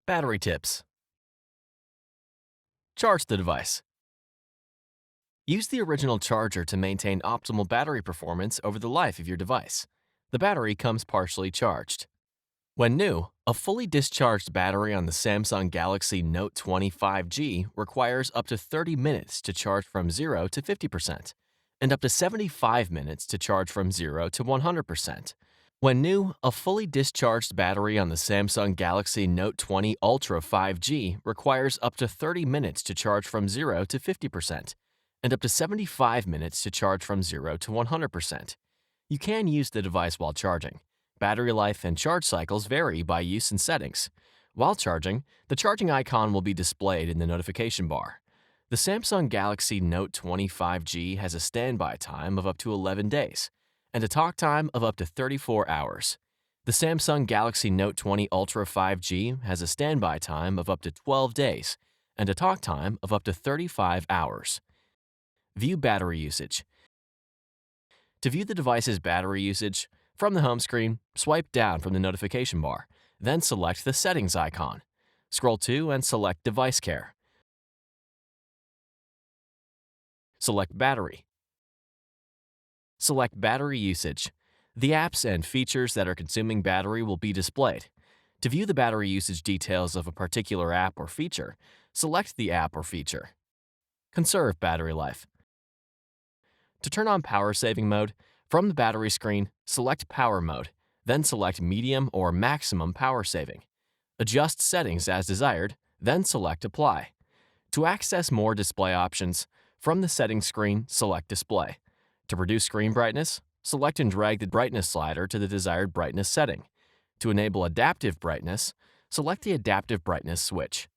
Battery tips. Charge the device. Use the original charger to maintain optimal battery performance over the life of your device. The battery comes partially charged. When new, a fully discharged battery on the Samsung Galaxy Note20 5G requires up to 30 minutes to charge from 0 to 50%, and up to 75 minutes to charge from 0 to 100%. When new, a fully discharged battery on the Samsung Galaxy Note20 Ultra 5G requires up to 30 minutes to charge from 0 to 50%, and up to 75 minutes to charge from 0 to 100%. You can use the device while charging. Battery life and charge cycles vary by use and settings. While charging, the charging icon will be displayed in the notification bar. The Samsung Galaxy Note20 5G has a standby time of up to 11 days and a talk time of up to 34 hours. The Samsung Galaxy Note20 Ultra 5G has a standby time of up to 12 days and a talk time of up to 35 hours. View battery usage. To view the device's battery usage, from the home screen, swipe down from the notification bar, then select the Settings icon. Scroll to and select Device Care. Select Battery. Select Battery Usage. The apps and features that are consuming battery will be displayed. To view the battery usage details of a particular app or feature, select the app or feature. Conserve battery life. To turn on power saving mode, from the battery screen, select Power Mode, then select Medium or Maximum Power Saving. Adjust settings as desired, then select Apply. To access more display options, from the settings screen, select Display. To reduce screen brightness, select and drag the brightness slider to the desired brightness setting. To enable adaptive brightness, select the adaptive brightness switch.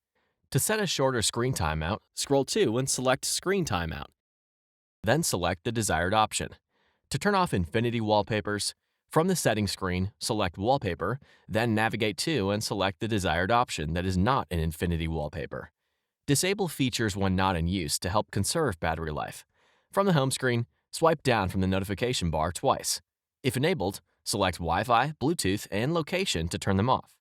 To set a shorter screen timeout, scroll to and select Screen Timeout. Then select the desired option. To turn off infinity wallpapers, from the settings screen, select Wallpaper, then navigate to and select the desired option that is not an infinity wallpaper. Disable features when not in use to help conserve battery life. From the home screen, swipe down from the notification bar twice. If enabled, select Wi-Fi, Bluetooth, and location to turn them off.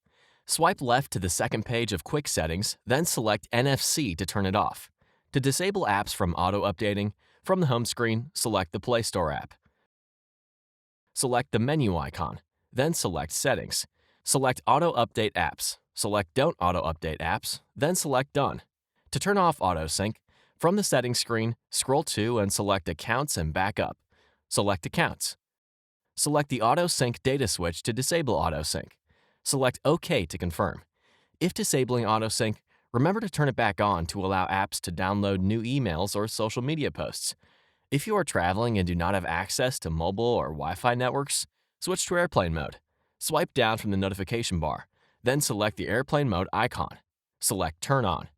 Swipe left to the second page of Quick Settings, then select NFC to turn it off. To disable apps from auto-updating, from the home screen, select the Play Store app. Select the menu icon, then select Settings. Select Auto Update Apps. Select Don't Auto Update Apps, then select Done. To turn off Auto Sync, from the settings screen, scroll to and select Accounts and Backup. Select Accounts. Select the Auto Sync data switch to disable Auto Sync. Select OK to confirm. If disabling Auto Sync, remember to turn it back on to allow apps to download new emails or social media posts. If you are traveling and do not have access to mobile or Wi-Fi networks, switch to airplane mode. Swipe down from the notification bar, then select the airplane mode icon. Select Turn On.